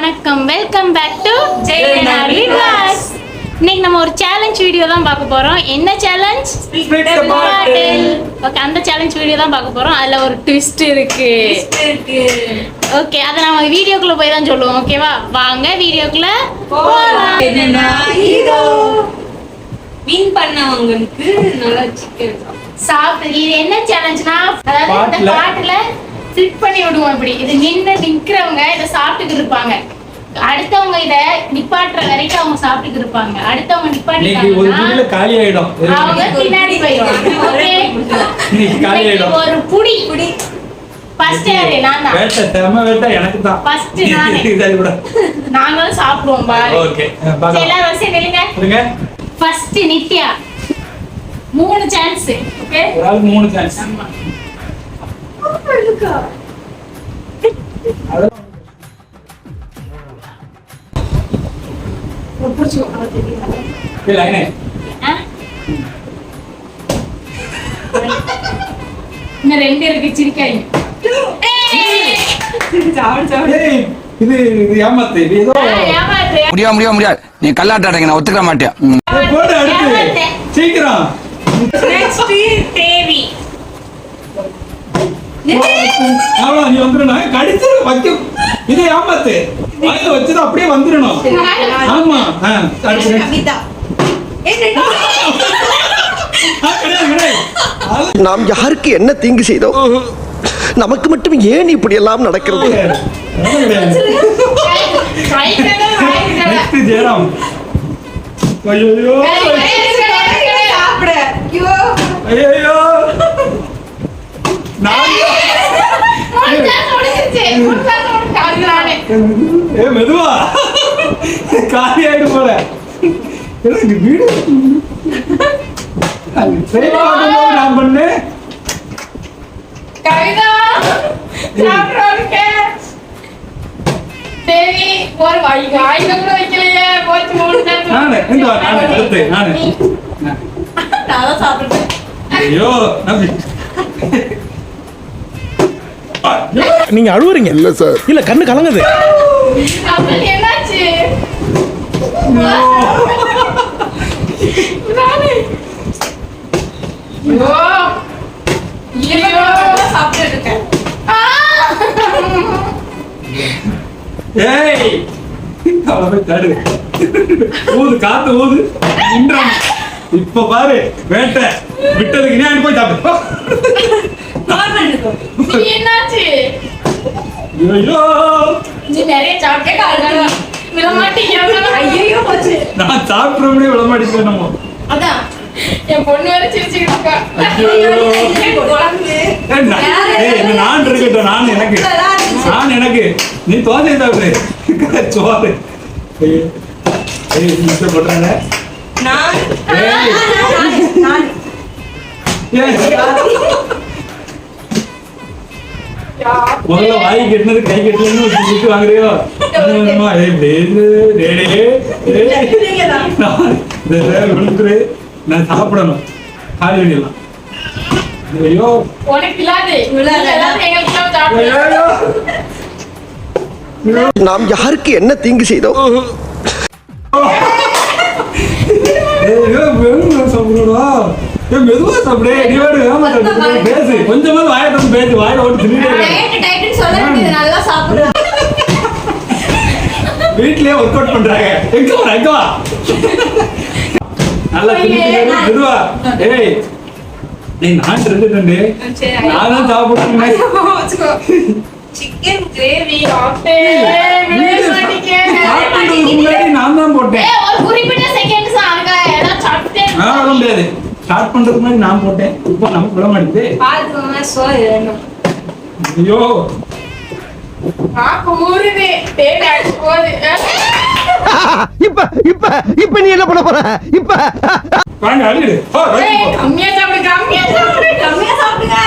வணக்கம், welcome back to ஜெயநாடி Vilas. இன்னைக்கு நம்ம ஒரு சேலஞ்ச் வீடியோ தான் பார்க்க போறோம். என்ன சேலஞ்ச்? ஓகே, அந்த சேலஞ்ச் வீடியோ தான் பார்க்க போறோம். அதுல ஒரு ட்விஸ்ட் இருக்கு. ஓகே, அதை நம்ம வீடியோக்குள்ள போய் தான் சொல்லுவோம். ஓகேவா, வாங்க வீடியோக்குள்ள போலாம். வின் பண்ணவங்களுக்கு நல்லா சிக்கன் சாப்பிட்டு. இது என்ன சேலஞ்ச்னா, அதாவது இந்த பாட்டுல ஃபிட் பண்ணி விடுவோம். இப்படி இது நிக்கிறவங்க இதை சாப்பிட்டுட்டு இருப்பாங்க. அடுத்தவங்க இத நிப்பாட்டுற வரைக்கும் அவங்க சாப்பிட்டுட்டு இருப்பாங்க. அடுத்தவங்க நிப்பாட்டிட்டாங்கன்னா காலி ஆயிடும், அவங்க பின்னாடி போயிடுவாங்க. ஒரு புடி ஃபர்ஸ்ட் யாரு? நான் தான். வேட்ட தரமா வேட்ட எனக்கு தான். ஃபர்ஸ்ட் நானே. நாங்களும் சாப்பிடுவோம் பாரு. ஓகே, சரி எல்லாரும் வரிசையா நில்லுங்க. சொல்லுங்க. ஃபர்ஸ்ட் நித்யா. 3 சான்ஸ். ஓகே, ஒரு ஆள் 3 சான்ஸ். ஆமா. இன்னும் 2 இருக்கு, சிரிக்காதீங்க. இது ஏமாத்து. இது ஏதோ முடியாது. நீ கல்லாட்ட அடைங்க, நான் ஒத்துக்க மாட்டேன். போடு அடுத்து. சீக்கிரம். நெக்ஸ்ட் தேவி. ஆமா, நீ வந்துறனா கடிச்சு வைக்க. இது ஏமாத்து. வாயில வச்சது அப்படியே வந்துறணும். ஆமா. அடுத்து கவிதா. நாம் யாருக்கு என்ன தீங்கு செய்தோம்? நமக்கு மட்டும் ஏன் இப்படி எல்லாம் நடக்கிறது? ஜெயராம். ஐயோ ஐயோ, மெதுவா காலி ஆயிடு போல. வீடு நான் பண்ணு. கவிதா தேவி ஒரு வாய்க்கு கூட வைக்கலையே. நான் சாப்பிடுறேன். ஐயோ, நீங்க அழுவுறீங்க? இல்ல சார், இல்ல கண்ணு கலங்குது. என்னாச்சு? காத்து ஊது. இப்ப பாரு, வேட்டை விட்டதுக்கு நீ போய் சாப்பிடு. என்னாச்சு? ஐயோ, நீ நிறைய சாப்பிட்டே விளமாட்டீங்க. நான் சாப்பிட்றோம்னே விளமாட்டிப்பேன். நம்ம அதான் என் பொண்ணு வேற சிரிச்சுக்கிட்டு இருக்கா. நான் இருக்கட்டும். நான் எனக்கு நீ தோசை சாப்பிடு. சோறு போட்டாங்க. முதல்ல வாய் கெட்டினது கை கெட்டலன்னு வாங்குறியோ? விழுந்துரு. நான் சாப்பிடணும். காலி பண்ணிடலாம். ஐயோ, நாம் யாருக்கு என்ன தீங்கு செய்தோம்? மெதுவா சாப்பிடு. பேசு, கொஞ்சமா வாயை தந்து பேசு. வாயில ஓட்டு வீட்லயே ஒர்க் அவுட் பண்றாங்க. எங்க வா நல்லா மெதுவா. ஏய், நான் இருந்துட்டேன். நான் சாப்பிடுறேன். சிக்கன் கிரேவி முன்னாடி நான் தான் போட்டேன். ஒரு குறிப்பிட்ட செகண்ட்ஸ் அங்க ஏதாவது சாப்பிட்டே முடியாது. ஸ்டார்ட் பண்றதுக்கு முன்னாடி நான் போட்டேன். இப்போ நமக்கு விட மாட்டேங்குது. ஐயோ, இப்ப நீ என்ன பண்ண போற? இப்ப வாங்க அள்ளிடு. கம்மியா சாப்பிடுங்க.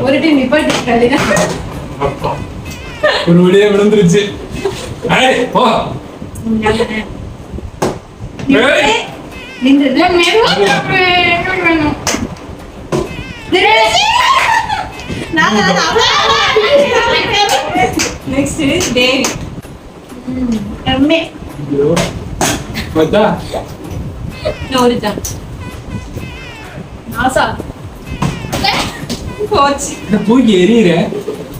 ஒரு டைம் நிப்பாட்டி ஒரு வழியா விழுந்துருச்சு. போ. நெக்ஸ்ட் தேவி. அம்மே. ஐயோ. பார்த்தா? நான் ஒரு தான் ஆசா. போச்சு. இதை தூக்கி எறிகிற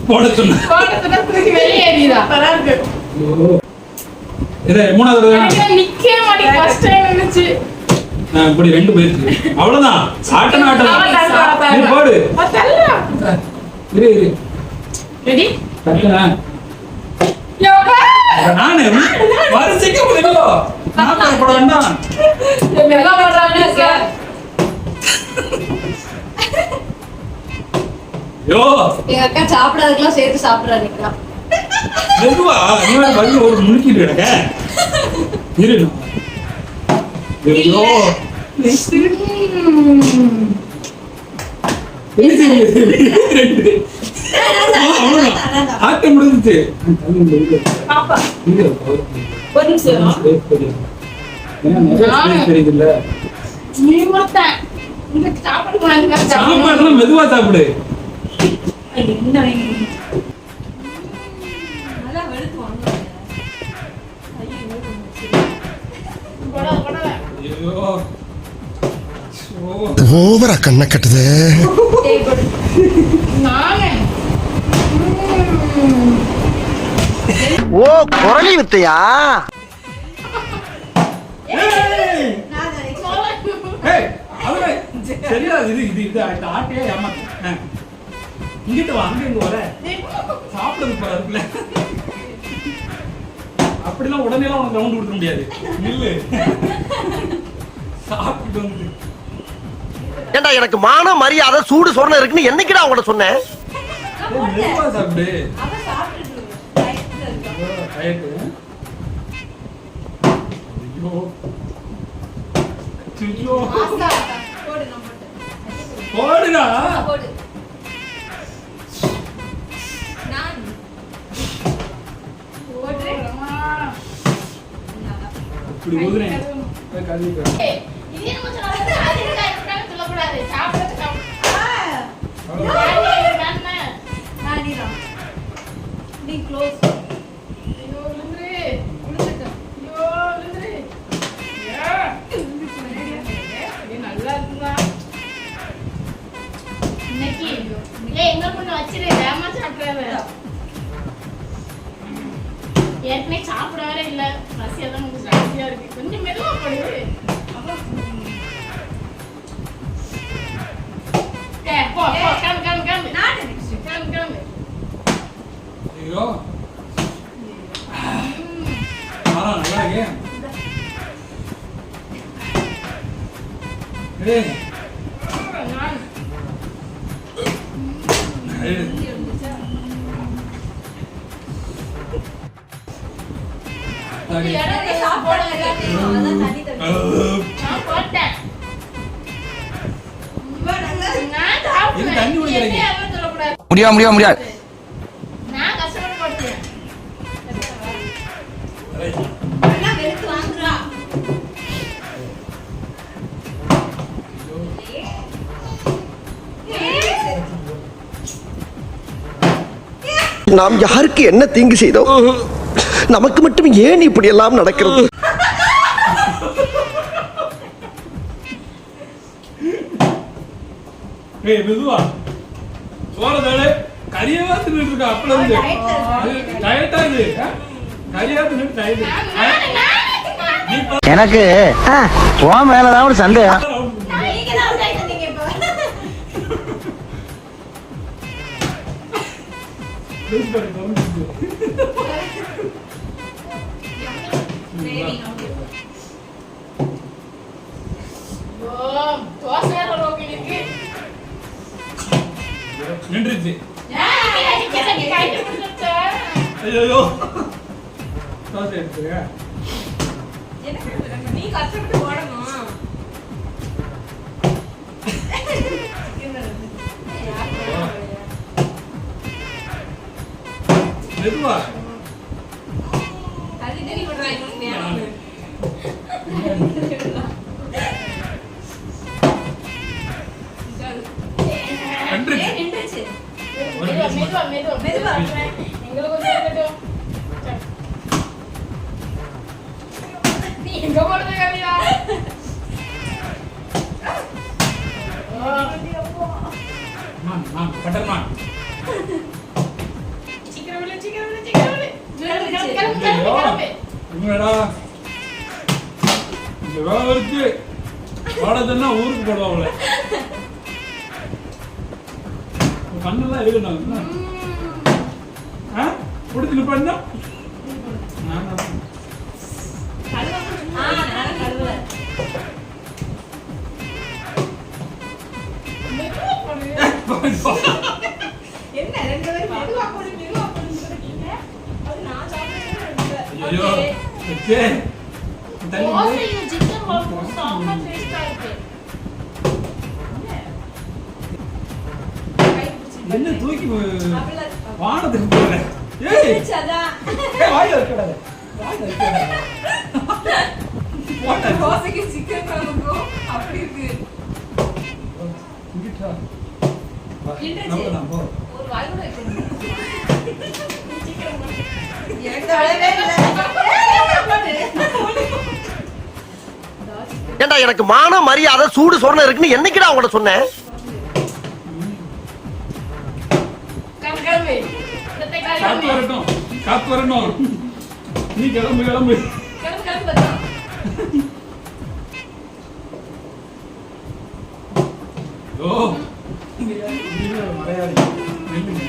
போட சொன்ன கோட்டத்துல தூக்கி வெளியே எறியுதா? இதை மூணாவது தடவை தானே? எனக்கு நிக்கவே மாட்டேங்குது. ஃபர்ஸ்ட் டைம் இருந்துச்சு. இப்படி 2 போயிருக்கு. அவ்வளவுதான். ஆட்டணும் ஆட்டணும். நீ போடு. தள்ளுடா. இரு இரு. ரெடி? தட்டுனா. யோகா. நானு வரிசைக்கு முடியல. நான் போட வேண்டாம். மெகா பண்றாங்க சார். யோ எங்க அக்கா சாப்பிடாததுக்கெல்லாம் சேர்த்து சாப்பிடுறாங்க. மெதுவா நீ வேற வழியில ஒரு முழுக்கிட்டு கிடக்க. இரு. ஐயோ. ஆட்டம் முடிஞ்சிச்சு. பாப்பா. ஒரு நிமிஷம். தெரியுதுல்ல நீ ஒருத்தன். இந்த சாப்பாடு கொண்டாந்து சாப்பிடு. சாப்பாடுலாம் மெதுவா சாப்பிடு. என்ன நல்லா வெளுத்து வாங்க. கொடா கொடா. ஐயோ ஓவரா கண்ணை கட்டுது. நானே. ஓ குரலி வித்தையா? ஏய் அவளே சரியா இது இது இது அந்த ஆட்டையே ஏமாத்து. இங்கிட்டு வா அங்க இங்க வர சாப்பிடுறது பாருல. அப்படிலாம் உடனேலாம் உனக்கு ரவுண்ட் கொடுக்க முடியாது. நில்லு. சாப்பிட்டு வந்து ஏண்டா எனக்கு மான மரியாதை சூடு சொரணை இருக்குன்னு என்னைக்குடா உங்கள்ட்ட சொன்னேன்? மெதுவா சாப்பிடு. அவ சாப்பிட்டுட்டு டயட்ல இருக்கா. டயட்டு. ஐயோ ஐயோ ஆசா போடு நான் போட்டு. போடுடா. போடு. நான் போடுறேன். இப்படி ஊதுறேன். கழுவிட்டு ஏய், இது என்ன சொல்லாத? அது இருக்கா இருக்கான்னு சொல்லக்கூடாது. சாப்பிடுறது சாப்பிடு. நானிரா. நீ க்ளோஸ். ஐயோ விழுந்துரு. விழுந்துட்டேன். ஐயோ விழுந்துரு. இது நல்லா இருக்குதா? இன்னைக்கு ஏய் எங்க கொண்டு வச்சிரு. வேகமா சாப்பிடாத. ஏற்கனவே சாப்பிட வேற இல்ல. பசியா தான் உங்களுக்கு ஜாஸ்தியா இருக்கு. கொஞ்சம் மெதுவா போடு. போ போ கிளம்பு கிளம்பு கிளம்பு. நான் கிளம்பு கிளம்பு. ஐயோ நல்லா இருக்கே. ஏய் நான் இடத்தை சாப்பாடு எல்லாத்தையும் அதான் தண்ணி தண்ணி. நான் போட்டேன். இவன் நல்லா நான் இது சாப்பிடுவேன். தண்ணி குடிக்கிறீங்க. என்னைய அவன் சொல்லக்கூடாது. முடியாது நான் கஷ்டப்பட்டு போட்டேன். நல்லா வெளுத்து வாங்குறா. நாம் யாருக்கு என்ன தீங்கு செய்தோம்? நமக்கு மட்டும் ஏன் இப்படி எல்லாம் நடக்கிறது? ஏய் மெதுவா சோறதாலே கரியவா தின்னுட்டு இருக்கா. அப்பல இருந்து டயட்டா இது. கரியா தின்னுட்டு டயட். எனக்கு உன் மேலதான் ஒரு சந்தேகம். நீங்க தான் அவுட் ஆயிட்டீங்க இப்போ. ஓ தோசை வேற ரோக்கில் இருக்கு. நின்றுச்சு. ஏய் அடிக்காத நீ கையில பிடிச்சா. ஐயோ தோசை எடுத்துங்க. எனக்கு நீ கஷ்டப்பட்டு போடணும். மெதுவா தள்ளி தள்ளி விடுறாங்க நேரம். நின்றுச்சு. நின்றுச்சு. ஒரு மெதுவா piece மெதுவா மெதுவா மெதுவா எங்களுக்கு கொஞ்சம் இருக்கட்டும். நீ எங்க போறது கவியா? நான் பட்டர்மான். சீக்கிரம் விடு சீக்கிரம் விடு சீக்கிரம் விடு. கிளம்பு. என்னடா இந்த வேலை இருக்கு. வாடகைன்னா ஊருக்கு போடுவாங்களே. கண்ணெல்லாம் எடுக்கணும். பிடிச்சி பண்ணா என்ன ரெண்டு பேரும் மெதுவா போடுன்னு சொல்றீங்க. அது நான் சாப்பிடுறது. ஐயோ சே தண்ணி தோசை இந்த சிக்கன் குழம்பு செம்ம டேஸ்டா இருக்கு. என்ன தூக்கி வானத்துக்கு போற ஏய் அதான் வாயில வைக்கடாத வாயில வைக்கடாத வாட்டர் தோசைக்கு சிக்கன் குழம்புக்கும் அப்படி இருக்கு. இங்கிட்டா இன்ட்ரெஸ்ட் நம்ம போ ஒரு வாய் கூட வைக்கணும். எனக்கு தடவே இல்ல. ஏண்டா எனக்கு மான மரியாதை சூடு சொரணை இருக்குன்னு என்னைக்குடா அவங்கள்ட்ட சொன்னேன்? கிளம்பு. இந்த காத்து கிளம்பு. வரட்டும் காத்து வரணும் நீ கிளம்பு கிளம்பு கிளம்பு கிளம்பு பார்த்தா. ஓ நீங்க மறையாதீங்க நில்லுங்க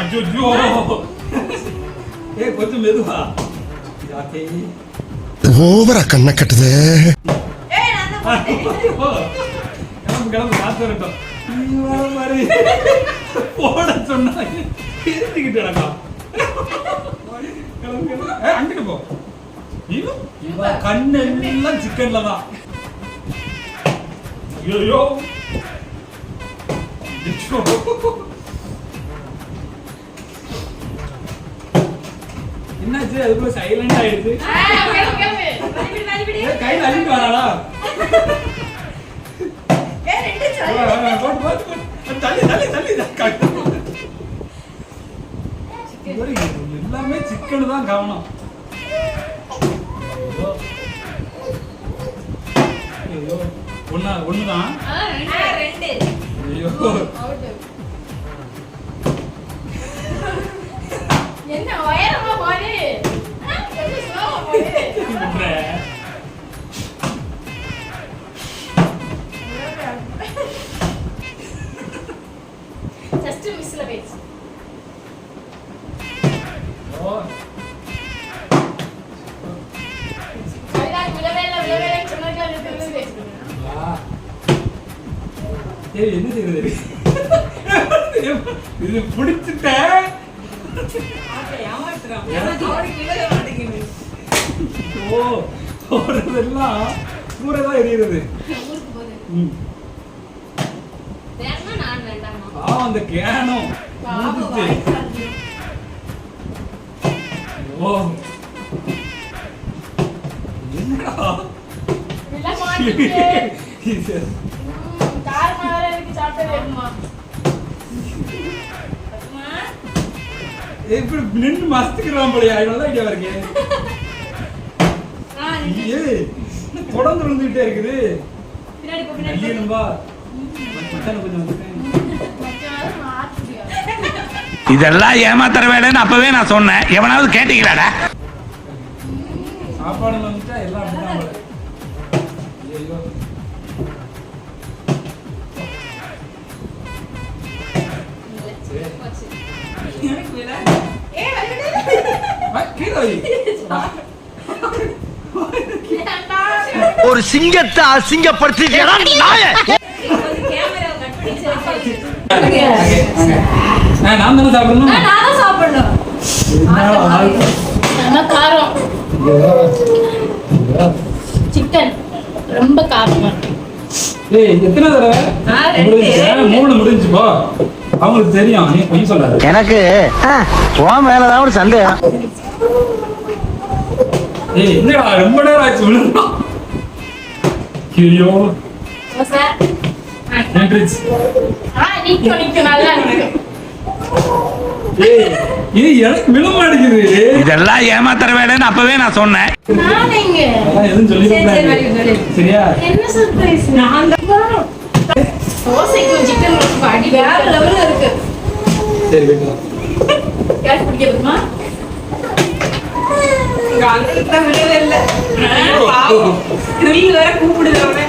அச்சோ ஏய் கொஞ்சம் மெதுவா யாக்கே ஓவரா கண்ணை கட்டுது. ஏய் நான் தான் போட்டேன். கிளம்பு கிளம்பு காத்து வரட்டும் நீ வர மாதிரி போட சொன்னா இருந்துக்கிட்டேடா கிளம்பு கிளம்பு அங்கிட்டு போ இவ கண்ணெல்லாம் சிக்கன்ல தான் ஐயோ என்னாச்சு அதுக்குள்ள சைலண்ட் ஆயிடுச்சு மறுபடி கையில அழிட்டு வராடா ஏய் ரெண்டு சொல்லு. தள்ளி தள்ளி தள்ளி எல்லாமே சிக்கன் தான் கவனம் ஐயோ ஒண்ணுதான் ரெண்டு. ஐயோ என்ன உயரமா போடு. கொஞ்சம் ஸ்லோவா போடு. ஜஸ்ட் மிஸ்ல வெயிட். சரிதான் விடவே இல்லை சொன்னதுக்கு அது தெரியுது. சரி என்ன செய்யறது இது பிடிச்சிட்டேன் ஏமாத்துறான். அவனுக்கு விடவே மாட்டேங்குது. ஓ போறதெல்லாம் கூடதான் எரியுறது ஊருக்கு போகுது. வேணுமா நான் வேண்டாமா? பாவம் அந்த கேனம் பாபு முடிஞ்சிச்சு. வாய் சாப்பிடு. ஓ என்னடா விட மாட்டீங்க. காரமா வேற இருக்கு சாப்பிட்டே வேணுமா? எப்படி நின்று மஸ்துக்கிறான் போலையா நல்ல ஐடியா இருக்கு ஏய் தொடர்ந்து விழுந்துகிட்டே இருக்குது பின்னாடி போ பின்னாடி. நல்லியனும்பா மச்சான கொஞ்சம் வந்துட்டேன் மச்சான் மாத்துறியா? இதெல்லாம் ஏமாத்துற வேலைன்னு அப்பவே நான் சொன்னேன். எவனாவது கேட்டீங்களாடா? சாப்பாடுல வந்துட்டா எல்லாம் அப்படிதான் போல. ஐயோ எனக்கு விட. ஏய் வருது. கீழே வை. ஒரு சிங்கத்தை அசிங்கப்படுத்திட்டா நாய. கொஞ்சம் கேமராவை கட் பண்ணி சரி. நான் தானே சாப்பிடணும் நான் தான் சாப்பிடணும். நல்லா காரம். சிக்கன் ரொம்ப காரமா இருக்கு. ஏய் எத்தனை தடவை ரெண்டு. மூணு முடிஞ்சுப்போ அவங்களுக்கு தெரியும் நீ பொய் சொல்லாத எனக்கு உன் மேலதான் ஒரு சந்தேகம். ஏய் என்னடா ரொம்ப நேரம் ஆச்சு விழுந்தான் ஐயோ சார் நின்றுச்சு. நிக்கும் நல்லா இருக்கு. ஏய், இது எனக்கு விழ மாட்டேங்குது. இதெல்லாம் ஏமாத்துற வேலைன்னு அப்பவே நான் சொன்னேன். நானேங்க. அதெல்லாம் எதுவும் சொல்லிடக்கூடாது. சரியா? என்ன சர்ப்ரைஸ்? நான் தான் தோசைக்கு சிக்கன் அடி வேற லெவல்ல இருக்கு. சரி வைக்கலாம். கேஸ் பிடிக்கிறதுமா? அங்க விடவே இல்ல. கிரில் வேற கூப்பிடுது அவனை.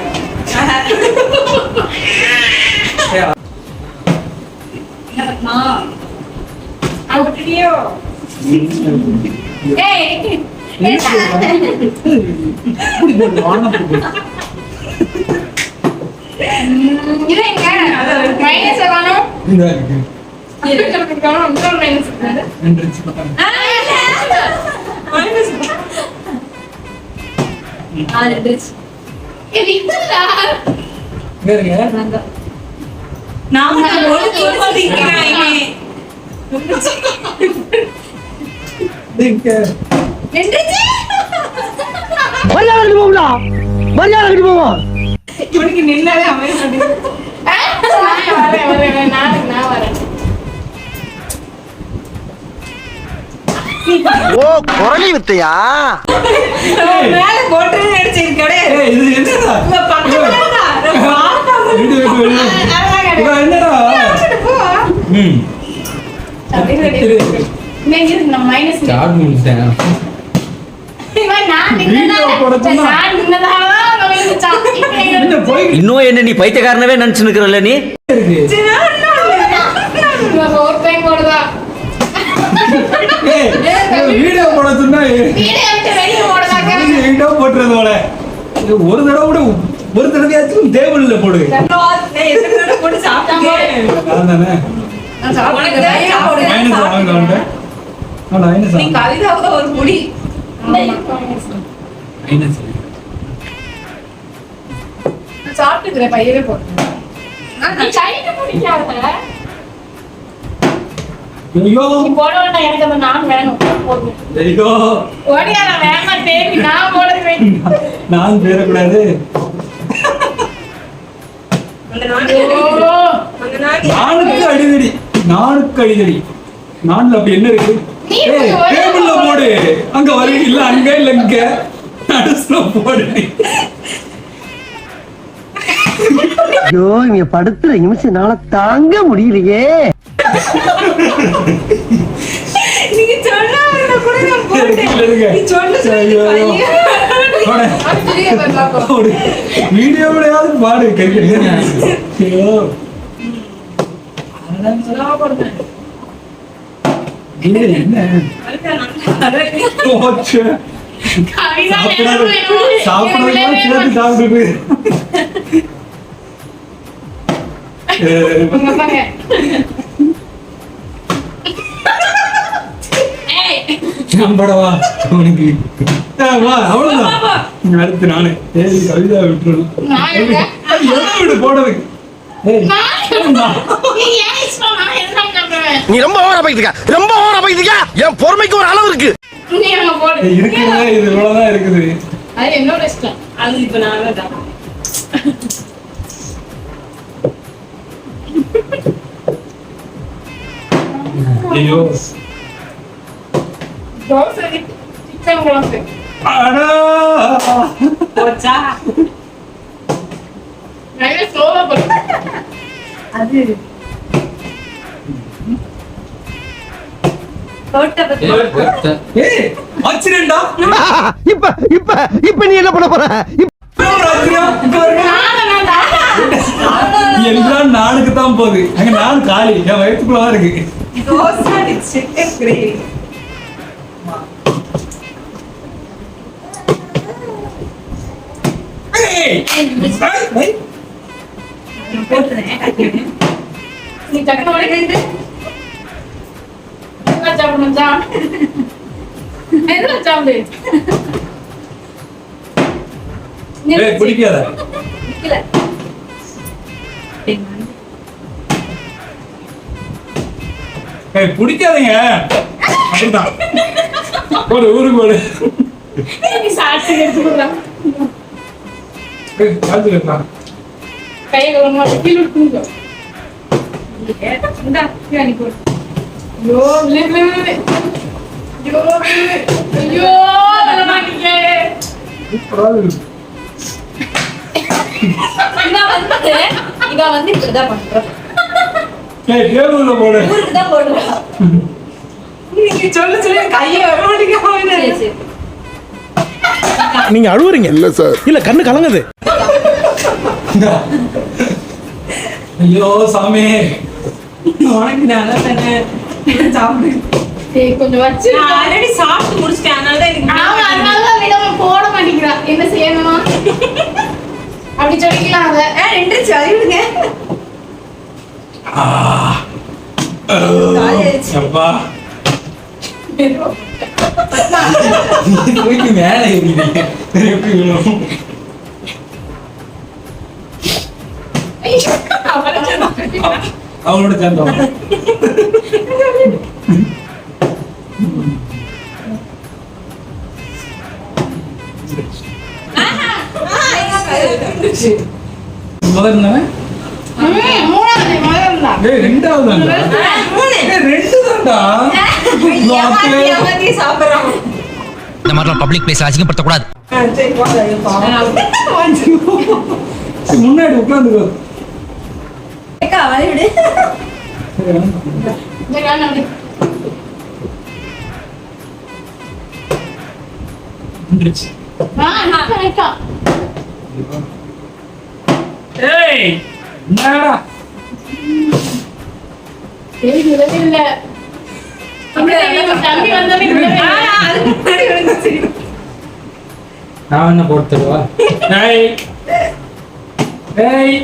அப்படியோ ஏய் இப்படி போடு, வானம் போடு. இது எங்க மைனஸ் காணோம். இந்த இருக்கு. இருக்கு காணோம். இன்னொரு மைனஸ் இருக்கு. நின்றுச்சு பக்கம். இது இதுடா. வேறுங்க. நாம ஒரு தோசிக்கிறாங்க. இங்க. நின்றுச்சு. மரியாதை கட்டி போகும்டா, மரியாதை கட்டி போவோம். இவனுக்கு நின்னாலே அமைய மாட்டேங்குது. நான் வரேன். ஓ குரலி வித்தையா? மேல போட்டுன்னு நினைச்சது கிடையாது. ஏய், இது என்னடா? இவ பக்கத்துல தான். வீடு வீடு வீடு. இவன் என்னடா? ம். நம்ம மைனஸ் சாட் முடிச்சிட்டேன். வீடியோ போட சொன்னா என்ன போய் இன்னும் என்ன நீ பைத்தியக்காரனவே நினைச்சு நிக்கிறல்ல நீ? இருக்கு. ஏய், வீடியோ போட சொன்னா வீடியோ போட்டுறது போல. இது ஒரு தடவை கூட ஒரு தடவையாச்சும் டேபிள்ல போடு. போட்டு சாப்பிட்டாங்க. அதானே. உனக்கு தான் சாப்பிடு. மைனஸ் வாங்க வந்து. மைனஸ் நீ கவிதாவுக்கு ஒரு முடி. மைனஸ். சாப்பிட்டுக்கிறேன் பையவே போட்டு கையில பிடிக்காத. ஐயோ நீ போட வேண்டாம், எனக்கு அந்த நான் வேணும். போடு. ஐயோ ஓடியாரா வேமா தேவி நான் போடுறேன். நான் பேரக்கூடாது. அந்த நாடு ஓ அந்த நாடு நானுக்கு அடிதடி, நானுக்கு அடிதடி. நான்ல அப்படி என்ன இருக்கு? நீ ஏய், போடு. டேபிள்ல போடு. அங்க வர இல்ல, அங்க இல்ல, இங்க நடுஸ்ல போடு. ஐயோ இங்க படுத்துற நிமிஷம்னால தாங்க முடியலையே. நீங்க சொன்னா கூட நான் போட்டேன். இல்ல, இருங்க. நீ சொல்லு ஐயோ. போடு. போடு. வீடியோவிலையாவது பாடு கை கட்டியா. ஐயோ இது என்ன போச்சு. சாப்பிடாத சேர்த்து சாப்பிட்டு நம்படவா உனக்கு வா, அவ்வளவுதான். அடுத்து நானு ஏய் கவிதா விட்டுறணும். விடு போடுறதுக்கு. நீ ரொம்ப ஓவரா போயிட்டு ரொம்ப ஓவரா போயிட்டு என் பொறுமைக்கு ஒரு அளவு இருக்கு. இருக்குங்க, இது இவ்வளவுதான் இருக்குது. அது என்னோட இஷ்டம். அது இப்ப நான் தான் ஐயோ தோசை சிக்கன் குழம்பு. அடா போச்சா. நல்ல ஸ்லோவா போடு. அது போட்ட பத்தி ஏய் ஆச்சரியம்டா. இப்ப இப்ப இப்ப நீ என்ன பண்ண போற? ஆச்சரியம். இங்க வருங்க. எல்லாம் நானுக்கு தான் போகுது. அங்க நான் காலி, என் வயிற்றுக்குள்ளதான் இருக்கு. Dosa chicken gravy. ஏய், ஏய். போட்டுறேன். நீ டக்குனு ஓடி நின்று. என்ன சாப்பிடணும் ஜா? என்ன சாப்பிடு? ஏய் பிடிக்காத. நிக்கல. ஏய் பிடிக்காதீங்க. அப்படிதான். போடு ஊருக்கு போடு. நீ சாப்பிட்டு எடுத்து கொடுறா. ஏய் சாப்பிட்டு இருக்கலாம். கையை கழுவணும் அப்படி கீழே தூங்க இந்தா கீழே அனுப்பி விடு. ஐயோ விழு, விழு, விழு. ஐயோ விழு. ஐயோ விழ மாட்டீங்க. இவ வந்து இப்படிதான் பண்றா. ஏய் டேபிள்ல போடு. ஊருக்கு தான் போடுறா. நீங்க சொல்லு கையை வர மாட்டீங்க. சரி, சரி. நீங்க அழுவுறீங்க இல்ல சார் இல்ல கண்ணு கலங்குது ஐயோ சாமி உனக்கு நல்லா தானே சாப்பிடு. ஏய் கொஞ்சம் வச்சு நான் ஆல்ரெடி சாப்பிட்டு முடிச்சிட்டேன். அதனால தான் எனக்கு ஆமா அதனால விடாம போட மாட்டேங்கிறா. என்ன செய்யணுமா அப்படி சொல்லிக்கலாம் அத. ரெண்டு சரிவுங்க. அப்பா தூக்கி மேல ஏறிட்டீங்க. எப்படி விழும்? அவளோட சேர்ந்தவங்க முதல்ல மூணாவது முதல்ல தான். ரெண்டாவது ரெண்டு தான்டா. ஏமாத்தி சாப்பிடுறான். இந்த மாதிரிலாம் பப்ளிக் பிளேஸ் அசிங்கப்படுத்தக்கூடாது. முன்னாடி உட்காந்துக்கோ. ஏக்கா வழி விடு. இந்த கால் அப்படி நிக்கா. ஏய் என்னடா சரி விடவே இல்ல. தம்பி வந்தோடனே விடவே இல்ல. அதுக்கு முன்னாடி விழுந்துச்சு. நான் என்ன போட்டு தருவா? ஏய் ஏய்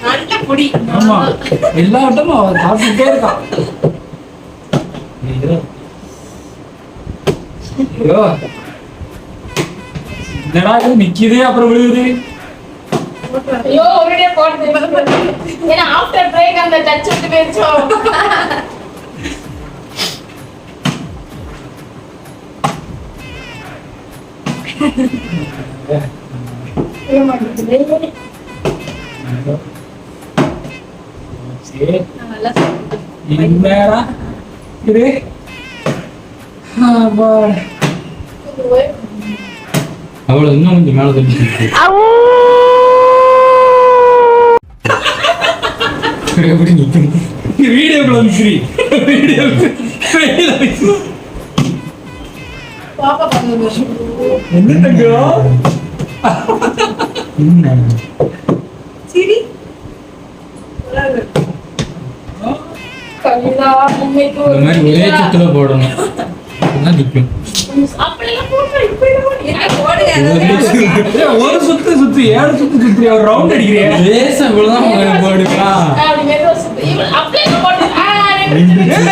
நல்ல பொடி. ஆமா எல்லா வட்டமும் அவன் சாப்பிட்டுட்டே இருக்கான். ஐயோ என்னடா இது நிக்குது அப்புறம் விழுகுது. ஐயோ ஒரேடியா போட்டு. ஏன்னா ஆஃப்டர் பிரேக் அந்த டச் விட்டு போயிருச்சோ. சரி நல்லா சாப்பிடு. என்னடா இது அவ்வளவு இன்னும் கொஞ்சம் மேல தள்ளி எப்படி நிக்கும் வீடியோக்குள்ள வந்துச்சு. வீடியோ பாப்பா பண்ணுங்க. என்ன தங்கம் என்ன சரி. கவிதா உண்மைக்கு இந்த மாதிரி ஒரே சுத்துல போடணும் அதான் நிக்கும். அப்படிலாம் போட்டு இப்படி என்ன போடுங்க. அதான் ஒரு சுத்து சுத்து 7 சுத்து சுத்தி ஒரு ரவுண்ட் அடிக்கிறீங்க. லேச இவ்வளவுதான் உங்களுக்கு போடுங்களா? அப்படி மெதுவா சுத்து. அப்படியே போட்டு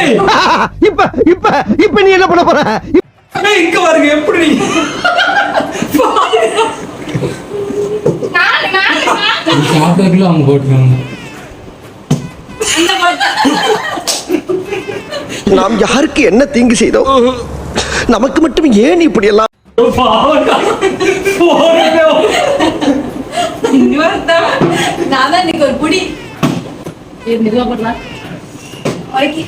ஏய் இப்ப இப்ப இப்ப நீ என்ன பண்ண போற? ஏய் இங்க பாருங்க எப்படி நாலு சாப்பிடக்குள்ள அவங்க போட்டுருக்காங்க. அந்த போட்டா. நாம் யாருக்கு என்ன தீங்கு செய்தோம்? நமக்கு மட்டும் ஏன் இப்படி எல்லாம்? இன்னொருத்தன். நான் தான் இன்னைக்கு ஒரு புடி. மெதுவா போடலாம். வரைக்கி.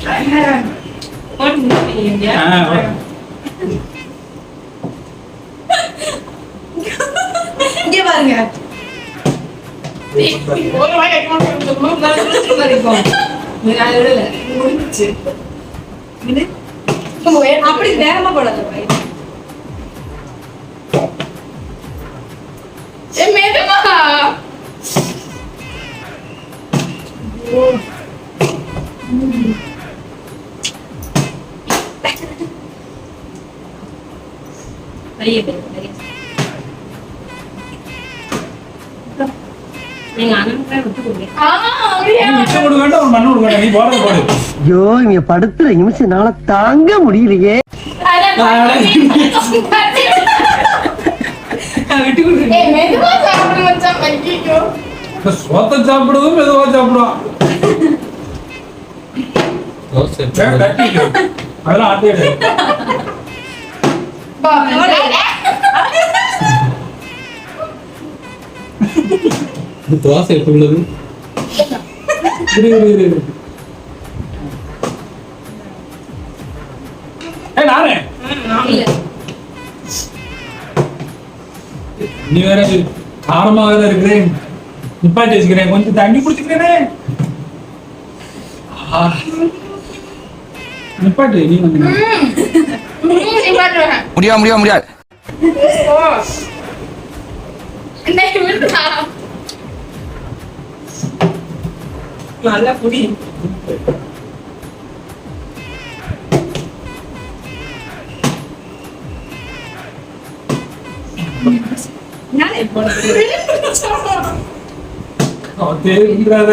போட்டு முடிப்பீங்க. இங்க பாருங்க. ஒரு வாய் அக்கௌண்ட் கொடுத்துக்கணும். அது விடல. முடிஞ்சிச்சு. இது அப்படி வேகமா போடாத. மெதுவா. பெரிய பெரிய பெரிய. நீங்க அண்ணன் விட்டு கொடுங்க. அப்படியே விட்டு கொடுக்க வேண்டாம் ஒரு மண்ணு கொடுக்க வேண்டாம். நீ போடுறது போடு. ஐயோ இங்க படுத்துற நிமிஷம்னால தாங்க முடியலையே. விட்டு கொடுங்க. ஏய் மெதுவா சாப்பிடு மச்சான். ஐயோ சோத்த சாப்பிடுறதும் மெதுவா சாப்பிடுவான். அதெல்லாம் ஆட்டிடு. தோசை எப்படி உள்ளது? இரு. நானே நீ வேற காரமா வேற இருக்கிறேன். நிப்பாட்டி வச்சுக்கிறேன், கொஞ்சம் தண்ணி குடிச்சுக்கிறேன். நிப்பாட்டு நீ வந்து முடியாது நல்லா புடி. தேவைங்கிறத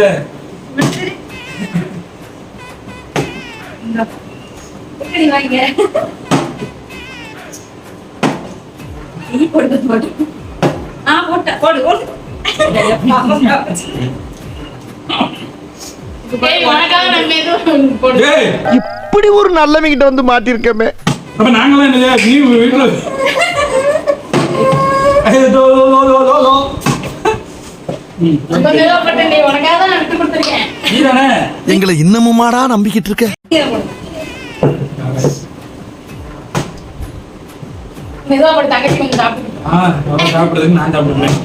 இப்படி ஒரு நல்லவங்கிட்ட வந்து மாட்டிருக்கமே. அப்ப நாங்களாம் என்ன நீ வீட்டுல எங்களை இன்னமுமாடா நம்பிக்கிட்டு இருக்க? சாப்பிடுறதுக்கு நான் சாப்பிடுறேன்.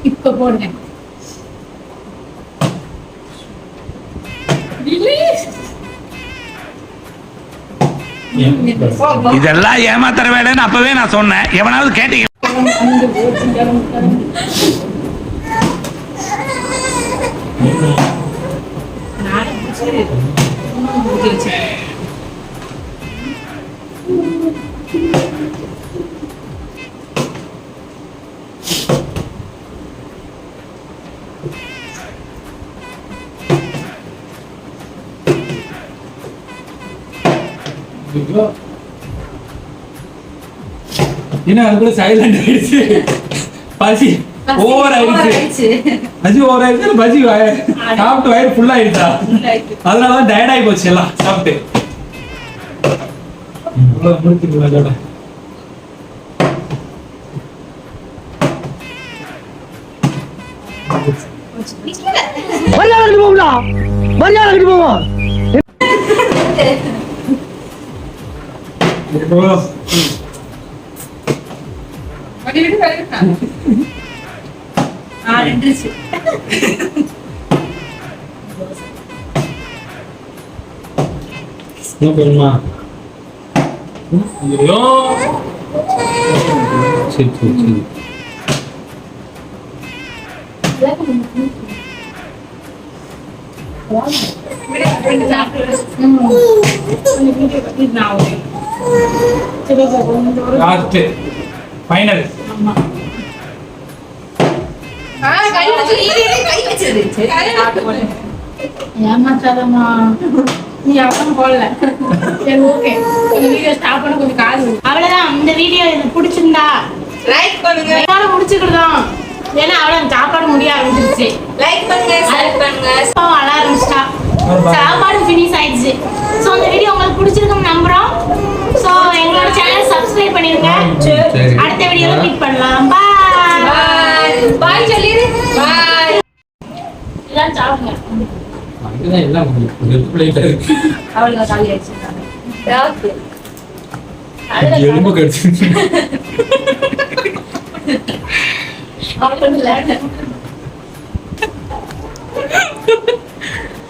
இப்ப போடுங்க. இதெல்லாம் ஏமாத்துற வேலைன்னு அப்பவே நான் சொன்னேன். எவனாவது கேட்டீங்க? என்ன அதுக்குள்ள சைலண்ட் ஆயிடுச்சு. பசி ஓவர் ஆயிடுச்சு. பசி ஓவர் ஆயிடுச்சு. பசி சாப்பிட்டு வயிறு ஃபுல் ஆயிடுச்சா? அதனாலதான் டயர்ட் ஆகி போச்சு எல்லாம் சாப்பிட்டு. முடிச்சுங்களா? மரியாதை போகும்டா, மரியாதை போவோம். ஃபைனல் ஏமாத்தாதம்மா, நீ அவன் போடல. சரி, ஓகே. இந்த வீடியோ ஸ்டாப் பண்ண கொஞ்சம் காது. அவ்வளவுதான். இந்த வீடியோ எனக்கு பிடிச்சிருந்தா லைக் பண்ணுங்க. முடிச்சுக்கிட்டோம். ஏன்னா அவ்வளவு சாப்பாடு முடிய ஆரம்பிச்சிருச்சு. லைக் பண்ணுங்க, ஷேர் பண்ணுங்க. அழ ஆரம்பிச்சிட்டா. சாப்பாடு ஃபினிஷ் ஆயிடுச்சு. ஸோ இந்த வீடியோ உங்களுக்கு பிடிச்சிருக்குன்னு நம்புறோம். ஸோ எங்களோட சேனல் சப்ஸ்கிரைப் பண்ணிருங்க. அடுத்த வீடியோல மீட் பண்ணலாம். பாய் பாய் சொல்லிடு. பாய். எல்லாம் சாப்பிடுங்க. எல்லாம் அவளுக்கு காலி ஆயிடுச்சு. அதுல எலும்பு கடிச்சு சாப்பிடல.